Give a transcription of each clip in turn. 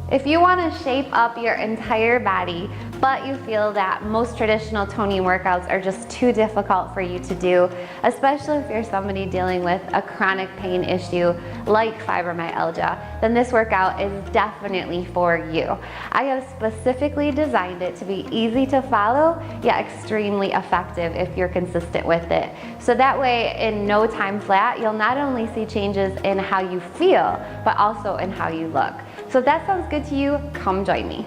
If you want to shape up your entire body, but you feel that most traditional toning workouts are just too difficult for you to do, especially if you're somebody dealing with a chronic pain issue like fibromyalgia, then this workout is definitely for you. I have specifically designed it to be easy to follow, yet extremely effective if you're consistent with it. So that way, in no time flat, you'll not only see changes in how you feel, but also in how you look. So if that sounds good to you, come join me.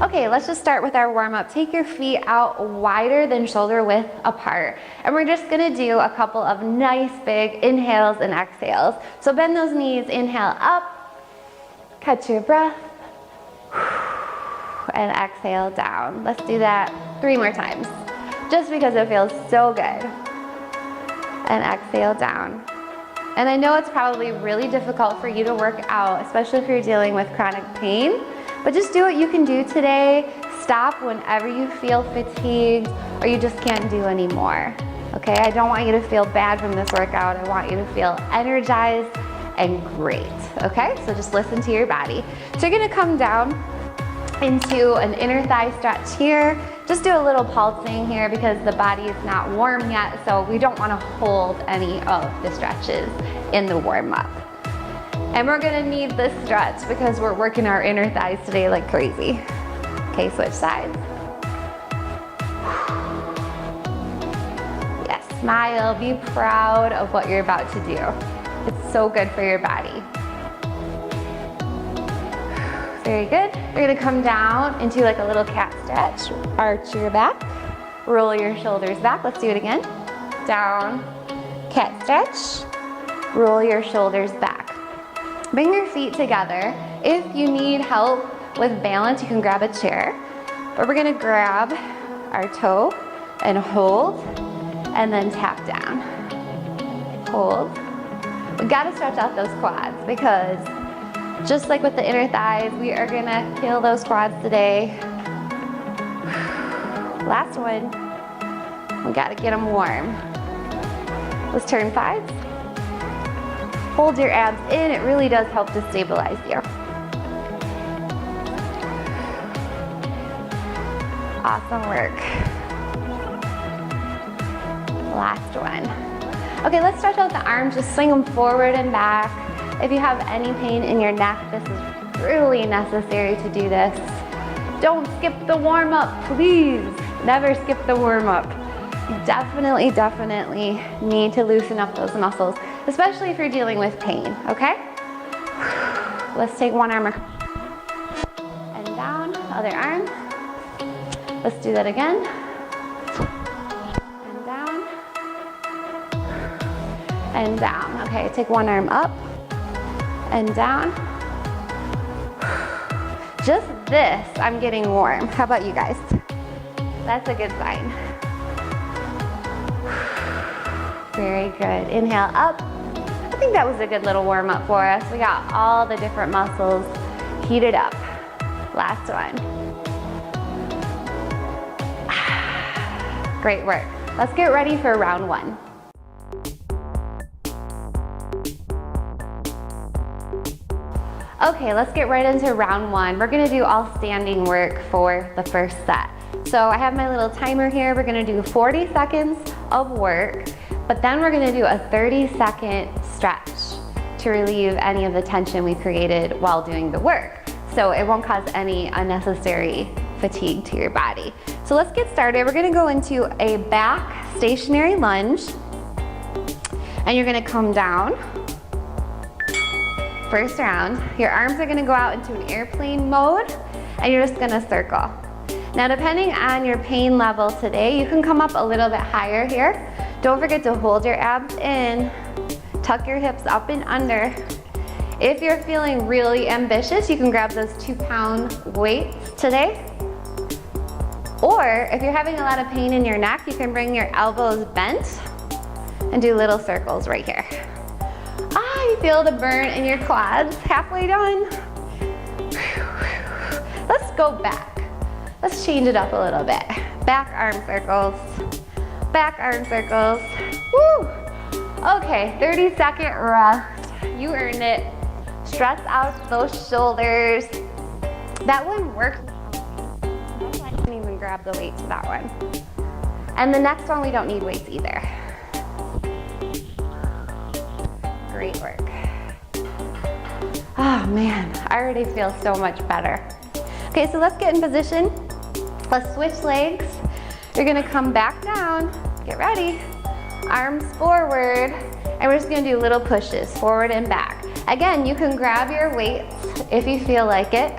Okay, let's just start with our warm up. Take your feet out wider than shoulder width apart. And we're just gonna do a couple of nice big inhales and exhales. So bend those knees, inhale up, catch your breath, and exhale down. Let's do that 3 more times, just because it feels so good. And exhale down. And I know it's probably really difficult for you to work out, especially if you're dealing with chronic pain, but just do what you can do today. Stop whenever you feel fatigued or you just can't do anymore. Okay, I don't want you to feel bad from this workout. I want you to feel energized and great. Okay, so just listen to your body. So you're gonna come down into an inner thigh stretch here. Just do a little pulsing here because the body is not warm yet, so we don't want to hold any of the stretches in the warm up. And we're gonna need this stretch because we're working our inner thighs today like crazy. Okay, switch sides. Yes, smile, be proud of what you're about to do. It's so good for your body. Very good. You're gonna come down into like a little cat stretch. Arch your back, roll your shoulders back. Let's do it again. Down, cat stretch, roll your shoulders back. Bring your feet together. If you need help with balance, you can grab a chair. But we're gonna grab our toe and hold, and then tap down. Hold. We gotta stretch out those quads because just like with the inner thighs, we are gonna kill those quads today. Last one. We gotta get them warm. Let's turn sides. Hold your abs in. It really does help to stabilize you. Awesome work. Last one. Okay, let's stretch out the arms. Just swing them forward and back. If you have any pain in your neck, this is really necessary to do this. Don't skip the warm-up, please. Never skip the warm-up. You definitely need to loosen up those muscles, especially if you're dealing with pain, okay? Let's take one arm and down, other arm. Let's do that again. And down. And down. Okay, take one arm up and down. Just this, I'm getting warm. How about you guys? That's a good sign. Very good. Inhale up. I think that was a good little warm up for us. We got all the different muscles heated up. Last one. Great work. Let's get ready for round 1. Okay, let's get right into round 1. We're gonna do all standing work for the first set. So I have my little timer here. We're gonna do 40 seconds of work, but then we're gonna do a 30-second stretch to relieve any of the tension we created while doing the work. So it won't cause any unnecessary fatigue to your body. So let's get started. We're gonna go into a back stationary lunge, and you're gonna come down. First round, your arms are gonna go out into an airplane mode, and you're just gonna circle. Now, depending on your pain level today, you can come up a little bit higher here. Don't forget to hold your abs in, tuck your hips up and under. If you're feeling really ambitious, you can grab those 2-pound weights today. Or if you're having a lot of pain in your neck, you can bring your elbows bent and do little circles right here. You feel the burn in your quads. Halfway done. Let's let's go back. Let's change it up a little bit. Back arm circles, back arm circles. Woo! Okay, 30-second rest. You earned it. Stretch out those shoulders. That one worked. I didn't even grab the weights for that one. And the next one, we don't need weights either. Great work. Oh man, I already feel so much better. Okay, so let's get in position. Let's switch legs. You're gonna come back down. Get ready. Arms forward. And we're just gonna do little pushes, forward and back. Again, you can grab your weights if you feel like it.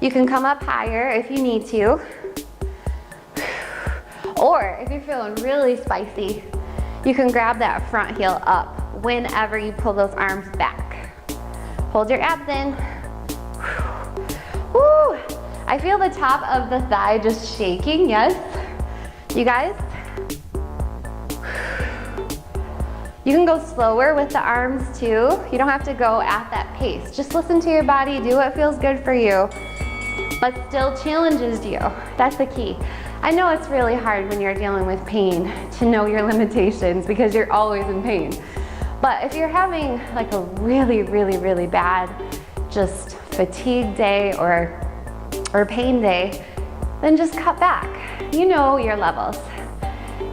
You can come up higher if you need to. Or if you're feeling really spicy, you can grab that front heel up whenever you pull those arms back. Hold your abs in. Woo! I feel the top of the thigh just shaking, yes? You guys? You can go slower with the arms too. You don't have to go at that pace. Just listen to your body, do what feels good for you, but still challenges you. That's the key. I know it's really hard when you're dealing with pain to know your limitations because you're always in pain. But if you're having like a really, really, really bad just fatigue day or pain day, then just cut back. You know your levels.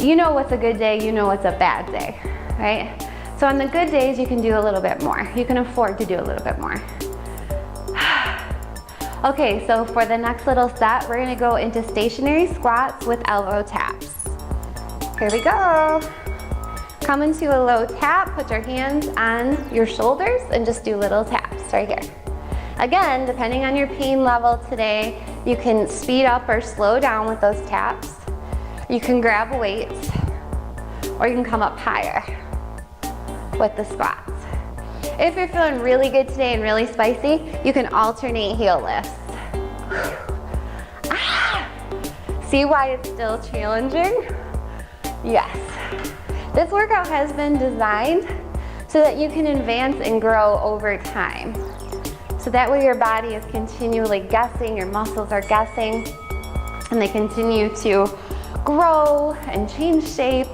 You know what's a good day, you know what's a bad day, right? So on the good days, you can do a little bit more. You can afford to do a little bit more. Okay, so for the next little set, we're gonna go into stationary squats with elbow taps. Here we go. Come into a low tap, put your hands on your shoulders and just do little taps right here. Again, depending on your pain level today, you can speed up or slow down with those taps. You can grab weights or you can come up higher with the squats. If you're feeling really good today and really spicy, you can alternate heel lifts. Ah! See why it's still challenging? Yes. This workout has been designed so that you can advance and grow over time. So that way your body is continually guessing, your muscles are guessing, and they continue to grow and change shape.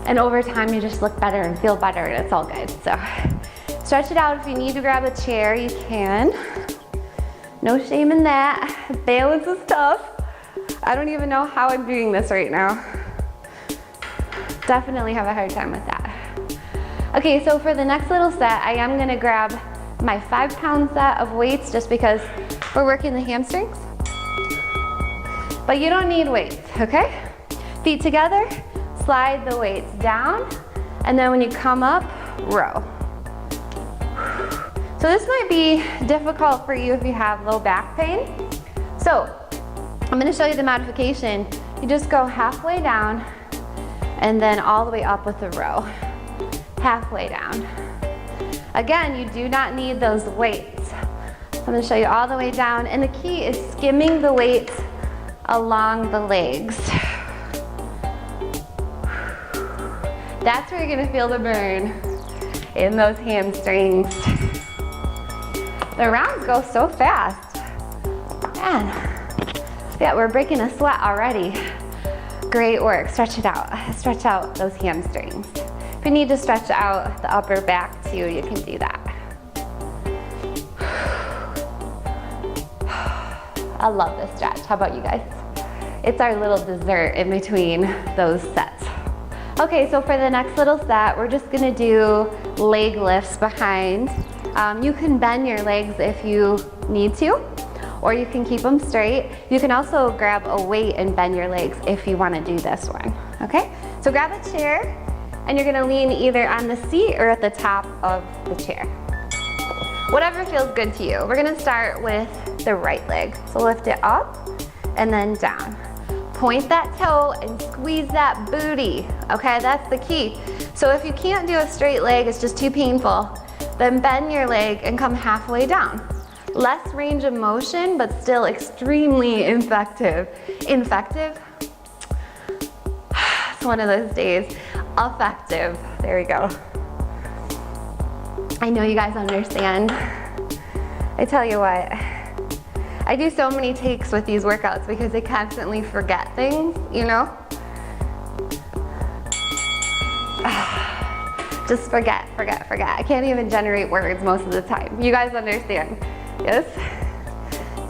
And over time you just look better and feel better and it's all good. So stretch it out. If you need to grab a chair, you can. No shame in that. Balance is tough. I don't even know how I'm doing this right now. Definitely have a hard time with that. Okay, so for the next little set, I am gonna grab my 5-pound set of weights just because we're working the hamstrings. But you don't need weights, okay? Feet together, slide the weights down, and then when you come up, row. So this might be difficult for you if you have low back pain. So I'm gonna show you the modification. You just go halfway down and then all the way up with a row. Halfway down. Again, you do not need those weights. I'm gonna show you all the way down, and the key is skimming the weights along the legs. That's where you're gonna feel the burn in those hamstrings. The rounds go so fast. Man, yeah, we're breaking a sweat already. Great work, stretch it out. Stretch out those hamstrings. If you need to stretch out the upper back too, you can do that. I love this stretch. How about you guys? It's our little dessert in between those sets. Okay, so for the next little set, we're just gonna do leg lifts behind. You can bend your legs if you need to, or you can keep them straight. You can also grab a weight and bend your legs if you wanna do this one, okay? So grab a chair, and you're gonna lean either on the seat or at the top of the chair. Whatever feels good to you. We're gonna start with the right leg. So lift it up and then down. Point that toe and squeeze that booty, okay? That's the key. So if you can't do a straight leg, it's just too painful, then bend your leg and come halfway down. Less range of motion, but still extremely effective. Effective? It's one of those days. Effective, there we go. I know you guys understand. I tell you what, I do so many takes with these workouts because I constantly forget things, you know? Just forget. I can't even generate words most of the time. You guys understand, yes?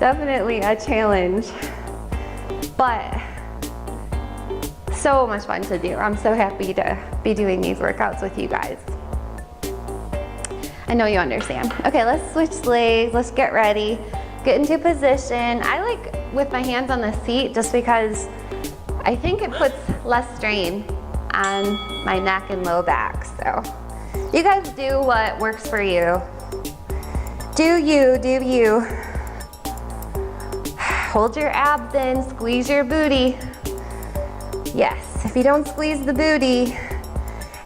Definitely a challenge, but so much fun to do. I'm so happy to be doing these workouts with you guys. I know you understand. Okay, let's switch legs. Let's get ready. Get into position. I like with my hands on the seat just because I think it puts less strain on my neck and low back. So you guys do what works for you. Do you. Hold your abs in, squeeze your booty. Yes, if you don't squeeze the booty,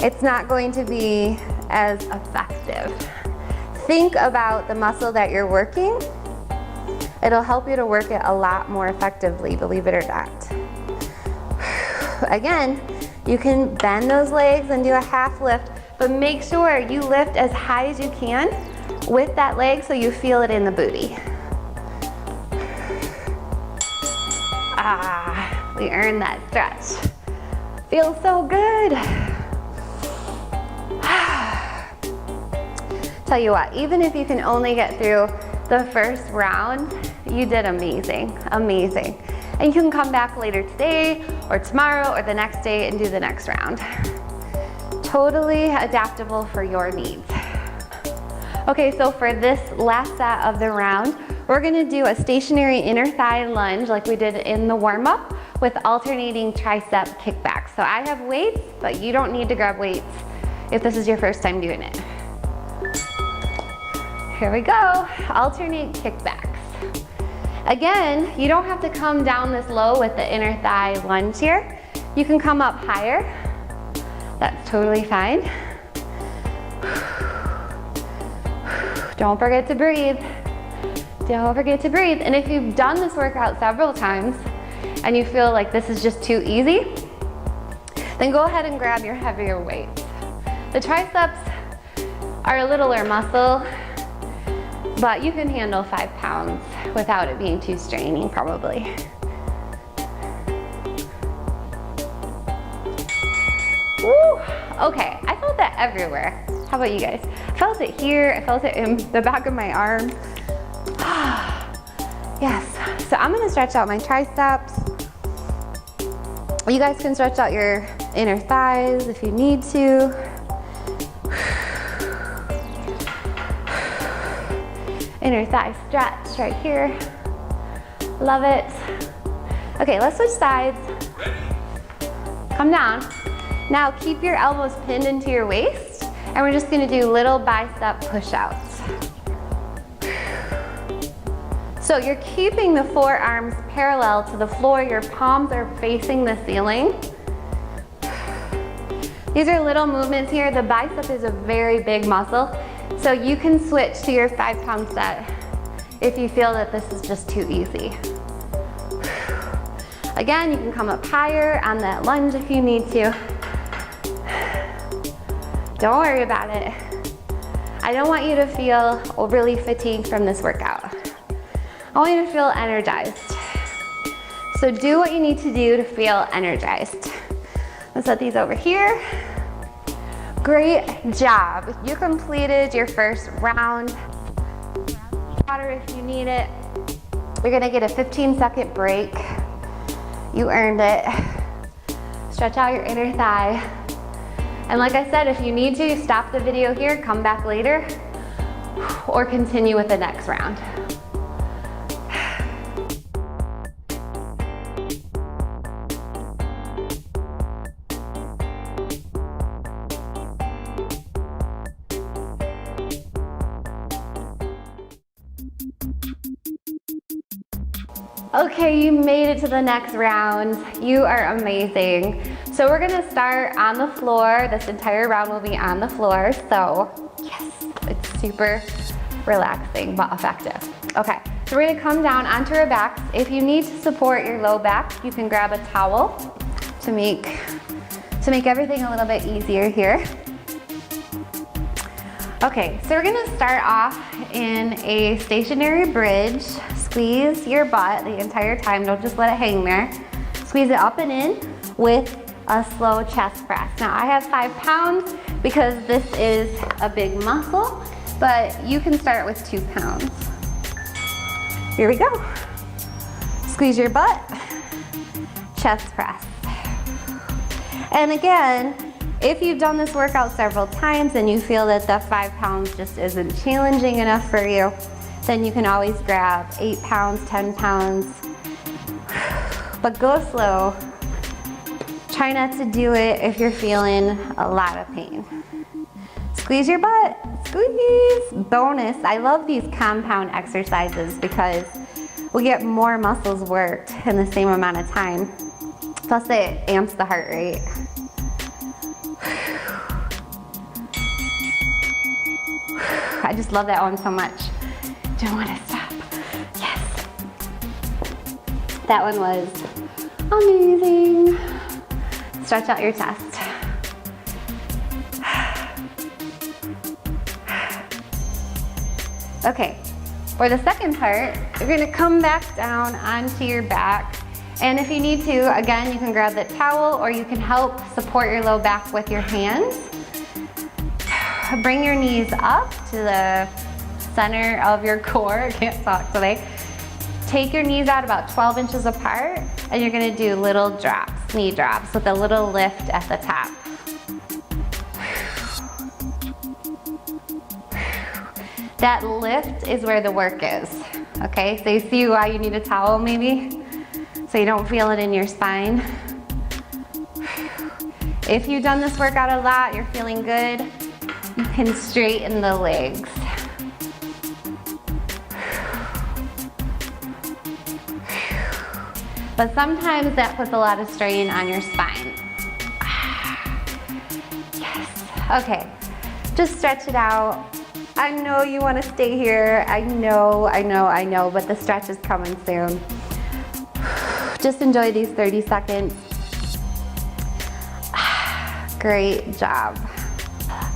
it's not going to be as effective. Think about the muscle that you're working. It'll help you to work it a lot more effectively, believe it or not. Again, you can bend those legs and do a half lift, but make sure you lift as high as you can with that leg so you feel it in the booty. We earned that stretch. Feels so good. Tell you what, even if you can only get through the first round, you did amazing. And you can come back later today or tomorrow or the next day and do the next round. Totally adaptable for your needs. Okay, so for this last set of the round, we're gonna do a stationary inner thigh lunge like we did in the warm-up with alternating tricep kickbacks. So I have weights, but you don't need to grab weights if this is your first time doing it. Here we go, alternate kickbacks. Again, you don't have to come down this low with the inner thigh lunge here. You can come up higher. That's totally fine. Don't forget to breathe. Don't forget to breathe. And if you've done this workout several times and you feel like this is just too easy, then go ahead and grab your heavier weights. The triceps are a littler muscle, but you can handle 5 pounds without it being too straining, probably. Woo! Okay, I felt that everywhere. How about you guys? I felt it here, I felt it in the back of my arm. Yes, so I'm gonna stretch out my triceps. You guys can stretch out your inner thighs if you need to. Inner thigh stretch right here. Love it. Okay, let's switch sides. Come down. Now keep your elbows pinned into your waist, and we're just gonna do little bicep push-outs. So you're keeping the forearms parallel to the floor, your palms are facing the ceiling. These are little movements here. The bicep is a very big muscle, so you can switch to your 5-pound set if you feel that this is just too easy. Again, you can come up higher on that lunge if you need to. Don't worry about it. I don't want you to feel overly fatigued from this workout. I want you to feel energized. So do what you need to do to feel energized. Let's set these over here. Great job. You completed your first round. Water if you need it. You're gonna get a 15-second break. You earned it. Stretch out your inner thigh. And like I said, if you need to, stop the video here, come back later, or continue with the next round. Okay, you made it to the next round. You are amazing. So we're gonna start on the floor. This entire round will be on the floor. So yes, it's super relaxing but effective. Okay, so we're gonna come down onto our backs. If you need to support your low back, you can grab a towel to make everything a little bit easier here. Okay, so we're gonna start off in a stationary bridge. Squeeze your butt the entire time, don't just let it hang there. Squeeze it up and in with a slow chest press. Now I have 5 pounds because this is a big muscle, but you can start with 2 pounds. Here we go. Squeeze your butt, chest press. And again, if you've done this workout several times and you feel that the 5 pounds just isn't challenging enough for you, then you can always grab 8 pounds, 10 pounds, but go slow. Try not to do it if you're feeling a lot of pain. Squeeze your butt, squeeze. Bonus, I love these compound exercises because we get more muscles worked in the same amount of time. Plus it amps the heart rate. I just love that one so much. Don't want to stop. Yes. That one was amazing. Stretch out your chest. Okay, for the second part, you're gonna come back down onto your back. And if you need to, again, you can grab the towel or you can help support your low back with your hands. Bring your knees up to the center of your core. I can't talk today. Take your knees out about 12 inches apart and you're gonna do little drops, knee drops with a little lift at the top. That lift is where the work is, okay? So you see why you need a towel maybe? So you don't feel it in your spine. If you've done this workout a lot, you're feeling good, you can straighten the legs. But sometimes that puts a lot of strain on your spine. Yes, okay. Just stretch it out. I know you want to stay here. I know, but the stretch is coming soon. Just enjoy these 30 seconds. Great job.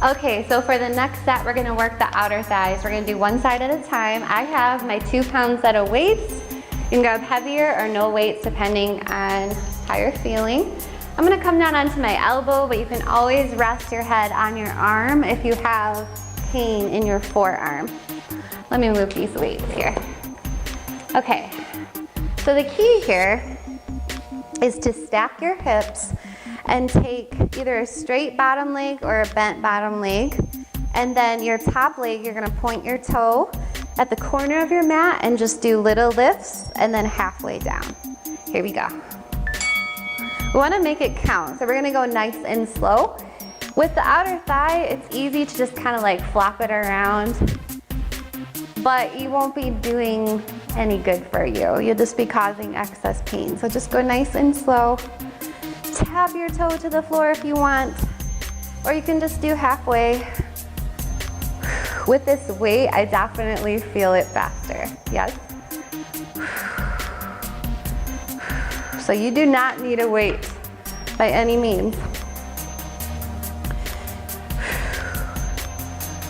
Okay, so for the next set, we're gonna work the outer thighs. We're gonna do one side at a time. I have my 2 pound set of weights. You can grab heavier or no weights depending on how you're feeling. I'm gonna come down onto my elbow, but you can always rest your head on your arm if you have pain in your forearm. Let me move these weights here. Okay, so the key here is to stack your hips and take either a straight bottom leg or a bent bottom leg. And then your top leg, you're gonna point your toe at the corner of your mat and just do little lifts and then halfway down. Here we go. We wanna make it count, so we're gonna go nice and slow. With the outer thigh, it's easy to just kind of like flop it around, but you won't be doing any good for you. You'll just be causing excess pain. So just go nice and slow. Tap your toe to the floor if you want, or you can just do halfway. With this weight, I definitely feel it faster, yes? So you do not need a weight by any means.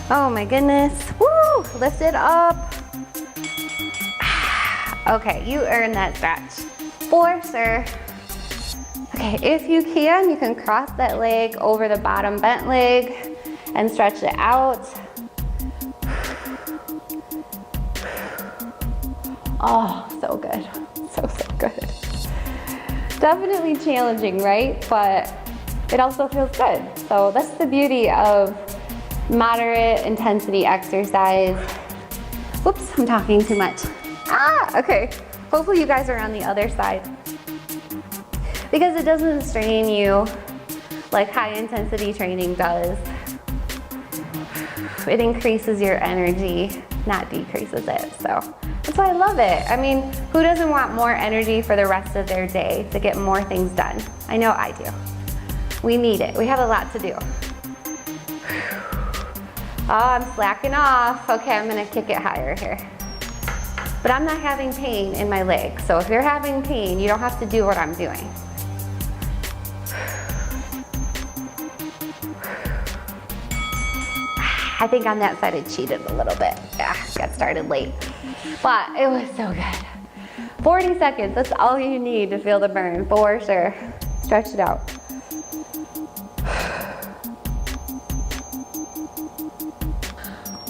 Oh my goodness, woo, lift it up. Okay, you earned that stretch. 4, sir. Okay, if you can cross that leg over the bottom bent leg and stretch it out. Oh, so good, so good. Definitely challenging, right? But it also feels good. So that's the beauty of moderate intensity exercise. Whoops, I'm talking too much. Okay. Hopefully you guys are on the other side. Because it doesn't strain you like high intensity training does. It increases your energy, not decreases it. So that's why I love it. I mean, who doesn't want more energy for the rest of their day to get more things done? I know I do. We need it. We have a lot to do. Oh, I'm slacking off. Okay, I'm gonna kick it higher here. But I'm not having pain in my legs. So if you're having pain, you don't have to do what I'm doing. I think on that side I cheated a little bit. Yeah, got started late, but it was so good. 40 seconds, that's all you need to feel the burn, for sure. Stretch it out.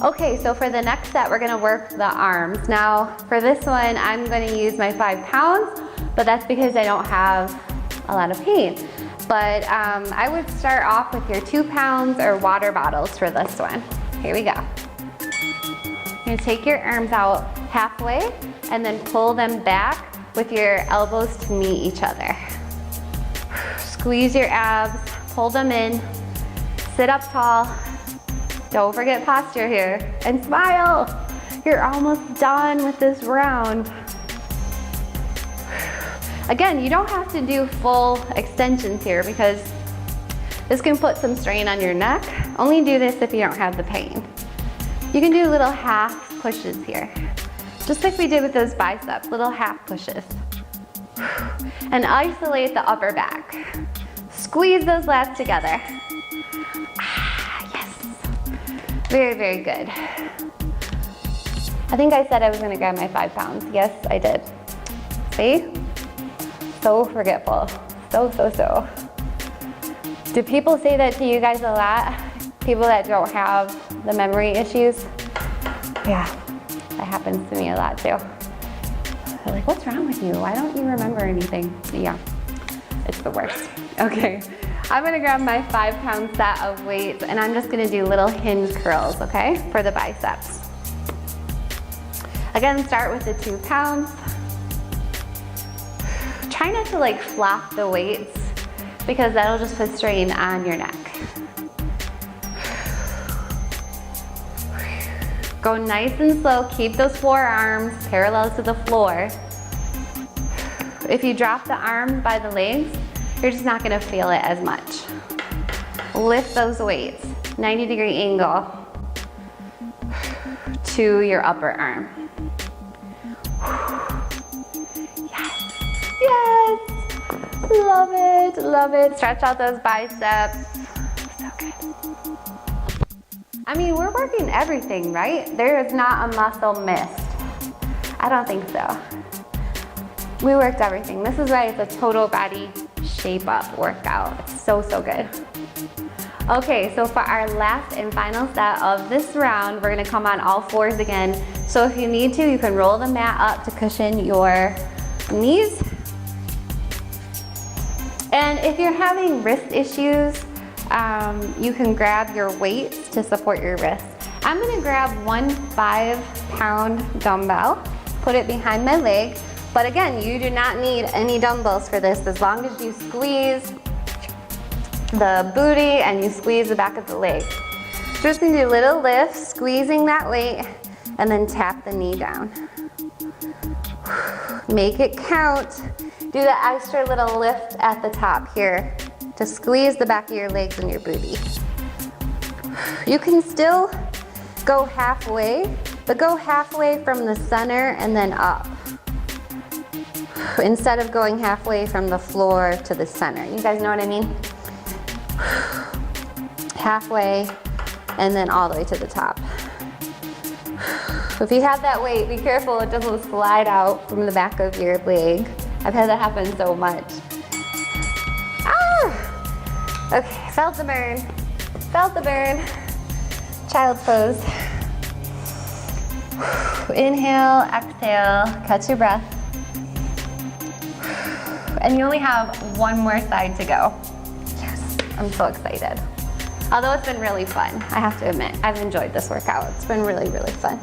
Okay, so for the next set, we're gonna work the arms. Now, for this one, I'm gonna use my 5 pounds, but that's because I don't have a lot of pain. But I would start off with your 2 pounds or water bottles for this one. Here we go. You're gonna take your arms out halfway and then pull them back with your elbows to meet each other. Squeeze your abs, pull them in, sit up tall. Don't forget posture here, and smile. You're almost done with this round. Again, you don't have to do full extensions here because this can put some strain on your neck. Only do this if you don't have the pain. You can do little half pushes here, just like we did with those biceps, little half pushes. And isolate the upper back. Squeeze those lats together. Yes. Very, very good. I think I said I was gonna grab my 5 pounds. Yes, I did. See? So forgetful. So. Do people say that to you guys a lot? People that don't have the memory issues? Yeah, that happens to me a lot too. They're like, what's wrong with you? Why don't you remember anything? Yeah, it's the worst. Okay, I'm gonna grab my 5 pound set of weights and I'm just gonna do little hinge curls, okay, for the biceps. Again, start with the 2 pounds. Try not to like flop the weights because that'll just put strain on your neck. Go nice and slow, keep those forearms parallel to the floor. If you drop the arm by the legs, you're just not gonna feel it as much. Lift those weights, 90-degree angle to your upper arm. Yes, love it. Stretch out those biceps, so good. I mean, we're working everything, right? There is not a muscle missed. I don't think so. We worked everything. This is why it's a total body shape up workout. It's so good. Okay, so for our last and final set of this round, we're gonna come on all fours again. So if you need to, you can roll the mat up to cushion your knees. And if you're having wrist issues, you can grab your weights to support your wrist. I'm gonna grab 1 5-pound dumbbell, put it behind my leg, but again, you do not need any dumbbells for this as long as you squeeze the booty and you squeeze the back of the leg. Just gonna do little lifts, squeezing that weight, and then tap the knee down. Make it count. Do the extra little lift at the top here to squeeze the back of your legs and your booty. You can still go halfway, but go halfway from the center and then up, instead of going halfway from the floor to the center. You guys know what I mean? Halfway and then all the way to the top. If you have that weight, be careful it doesn't slide out from the back of your leg. I've had that happen so much. Ah! Okay, felt the burn. Child's pose. Inhale, exhale, catch your breath. And you only have one more side to go. Yes, I'm so excited. Although it's been really fun, I have to admit, I've enjoyed this workout. It's been really fun.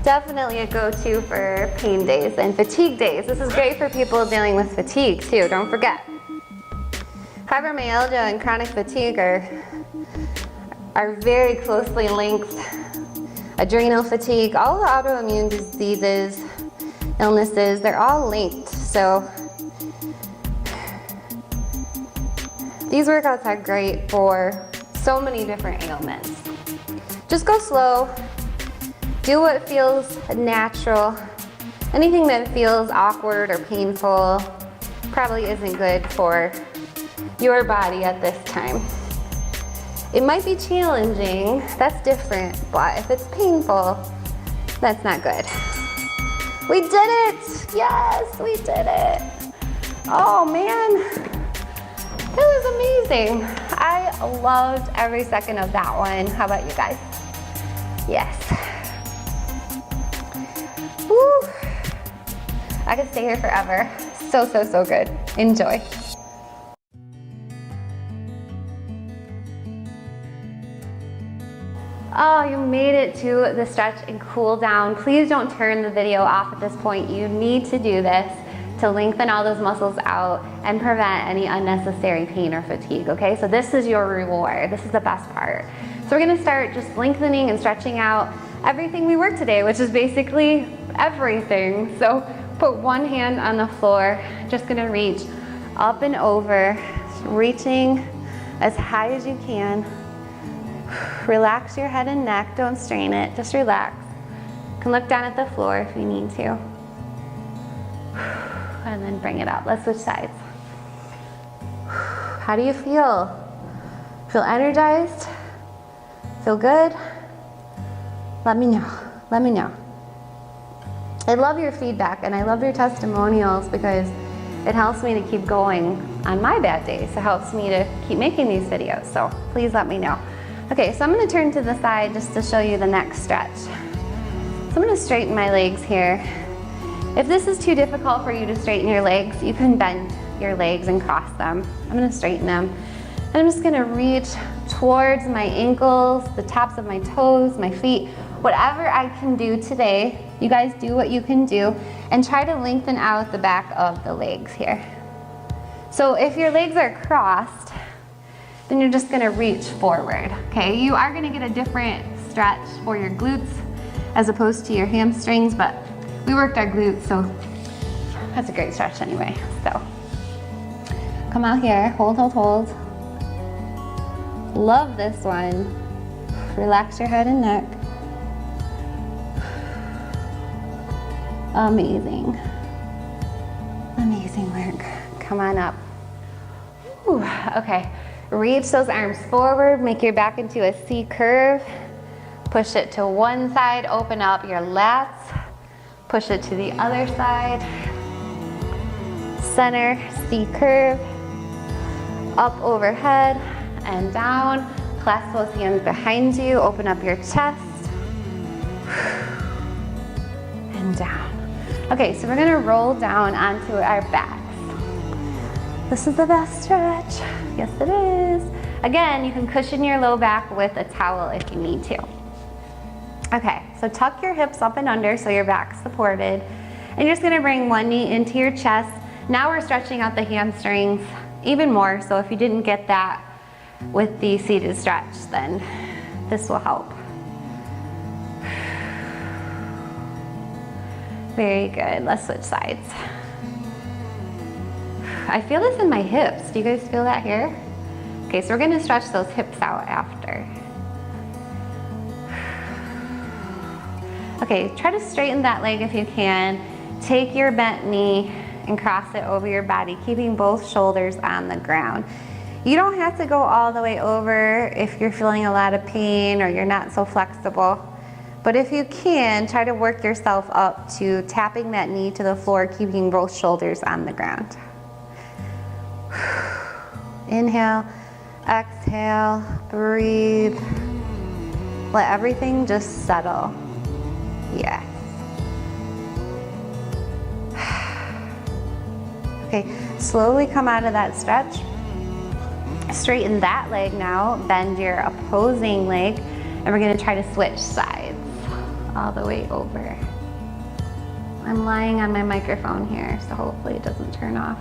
Definitely a go-to for pain days and fatigue days. This is great for people dealing with fatigue too, don't forget. Fibromyalgia and chronic fatigue are very closely linked. Adrenal fatigue, all the autoimmune diseases, illnesses, they're all linked. So these workouts are great for so many different ailments. Just go slow. Do what feels natural. Anything that feels awkward or painful probably isn't good for your body at this time. It might be challenging, that's different, but if it's painful, that's not good. We did it! Yes, we did it. Oh man, that was amazing. I loved every second of that one. How about you guys? Yes. Woo. I could stay here forever. So, so, so good. Enjoy. Oh, you made it to the stretch and cool down. Please don't turn the video off at this point. You need to do this to lengthen all those muscles out and prevent any unnecessary pain or fatigue, okay? So this is your reward. This is the best part. So we're gonna start just lengthening and stretching out everything we worked today, which is basically everything. So put one hand on the floor, just gonna reach up and over, reaching as high as you can. Relax your head and neck, don't strain it, just relax. You can look down at the floor if you need to. And then bring it up. Let's switch sides. How do you feel? Feel energized? Feel good? Let me know, let me know. I love your feedback and I love your testimonials because it helps me to keep going on my bad days. It helps me to keep making these videos, so please let me know. Okay, so I'm gonna turn to the side just to show you the next stretch. So I'm gonna straighten my legs here. If this is too difficult for you to straighten your legs, you can bend your legs and cross them. I'm gonna straighten them. And I'm just gonna reach towards my ankles, the tops of my toes, my feet, whatever I can do today. You guys do what you can do and try to lengthen out the back of the legs here. So if your legs are crossed, then you're just gonna reach forward, okay? You are gonna get a different stretch for your glutes as opposed to your hamstrings, but we worked our glutes, so that's a great stretch anyway. So come out here, hold, hold, hold. Love this one. Relax your head and neck. Amazing. Amazing work. Come on up. Whew. Okay, reach those arms forward, make your back into a C curve. Push it to one side, open up your lats. Push it to the other side. Center, C curve. Up overhead and down. Clasp those hands behind you, open up your chest. And down. Okay, so we're gonna roll down onto our backs. This is the best stretch. Yes, it is. Again, you can cushion your low back with a towel if you need to. Okay, so tuck your hips up and under so your back's supported. And you're just gonna bring one knee into your chest. Now we're stretching out the hamstrings even more, so if you didn't get that with the seated stretch, then this will help. Very good, let's switch sides. I feel this in my hips. Do you guys feel that here? Okay, so we're gonna stretch those hips out after. Okay, try to straighten that leg if you can. Take your bent knee and cross it over your body, keeping both shoulders on the ground. You don't have to go all the way over if you're feeling a lot of pain or you're not so flexible. But if you can, try to work yourself up to tapping that knee to the floor, keeping both shoulders on the ground. Inhale, exhale, breathe. Let everything just settle. Yes. Okay, slowly come out of that stretch. Straighten that leg now, bend your opposing leg, and we're gonna try to switch sides all the way over. I'm lying on my microphone here, so hopefully it doesn't turn off.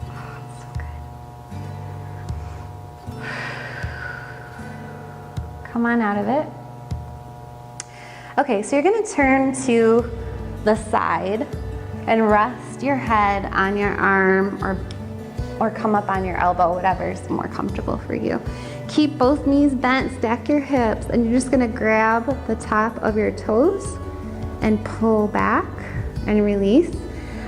Oh, it's so good. Come on out of it. Okay, so you're gonna turn to the side and rest your head on your arm or come up on your elbow, whatever's more comfortable for you. Keep both knees bent, stack your hips, and you're just gonna grab the top of your toes and pull back and release.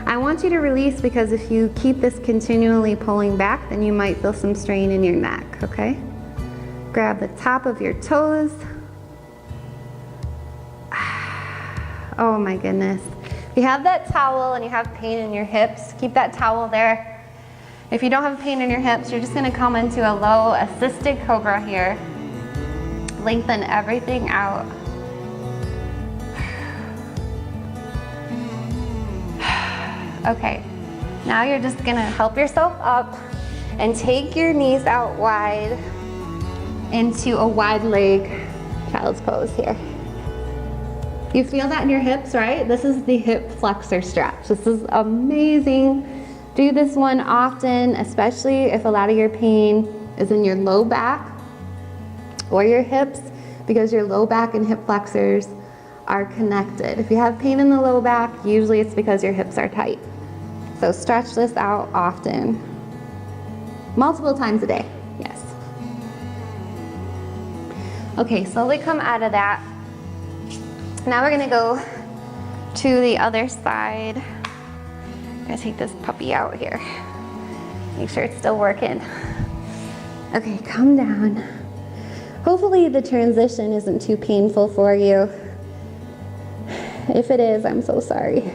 I want you to release because if you keep this continually pulling back, then you might feel some strain in your neck, okay? Grab the top of your toes. Oh my goodness. If you have that towel and you have pain in your hips, keep that towel there. If you don't have pain in your hips, you're just gonna come into a low assisted cobra here. Lengthen everything out. Okay, now you're just gonna help yourself up and take your knees out wide into a wide leg child's pose here. You feel that in your hips, right? This is the hip flexor stretch. This is amazing. Do this one often, especially if a lot of your pain is in your low back or your hips, because your low back and hip flexors are connected. If you have pain in the low back, usually it's because your hips are tight. So stretch this out often. Multiple times a day, yes. Okay, slowly come out of that. Now we're gonna go to the other side. I'm gonna take this puppy out here. Make sure it's still working. Okay, come down. Hopefully the transition isn't too painful for you. If it is, I'm so sorry.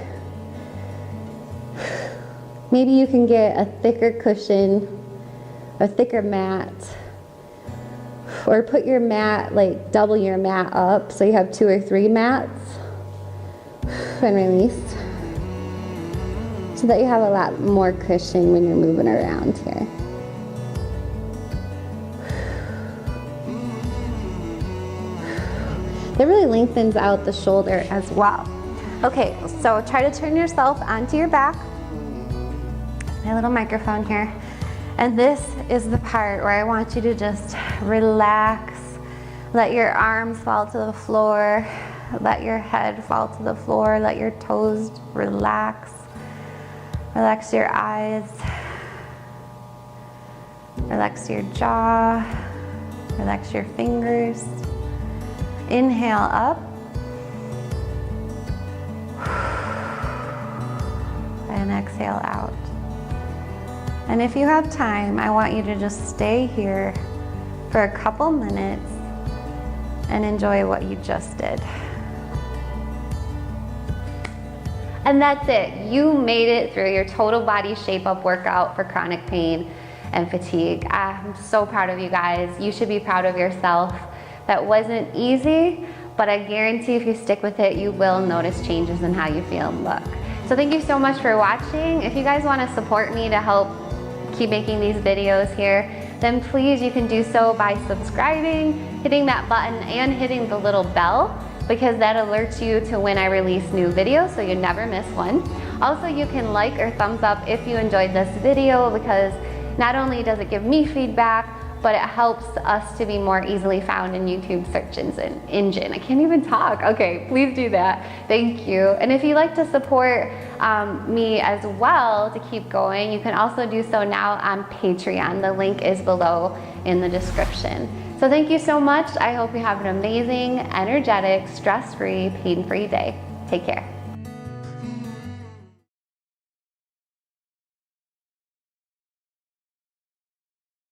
Maybe you can get a thicker cushion, a thicker mat, or put your mat, like double your mat up so you have 2 or 3 mats, and release. So that you have a lot more cushion when you're moving around here. It really lengthens out the shoulder as well. Okay, so try to turn yourself onto your back. My little microphone here. And this is the part where I want you to just relax. Let your arms fall to the floor. Let your head fall to the floor. Let your toes relax. Relax your eyes. Relax your jaw. Relax your fingers. Inhale up. And exhale out. And if you have time, I want you to just stay here for a couple minutes and enjoy what you just did. And that's it. You made it through your total body shape up workout for chronic pain and fatigue. I'm so proud of you guys. You should be proud of yourself. That wasn't easy, but I guarantee if you stick with it, you will notice changes in how you feel and look. So thank you so much for watching. If you guys want to support me to help keep making these videos here, then please you can do so by subscribing, hitting that button, and hitting the little bell, because that alerts you to when I release new videos so you never miss one. Also, you can like or thumbs up if you enjoyed this video, because not only does it give me feedback, but it helps us to be more easily found in YouTube search engine. I can't even talk. Okay, please do that. Thank you. And if you'd like to support me as well to keep going, you can also do so now on Patreon. The link is below in the description. So thank you so much. I hope you have an amazing, energetic, stress-free, pain-free day. Take care.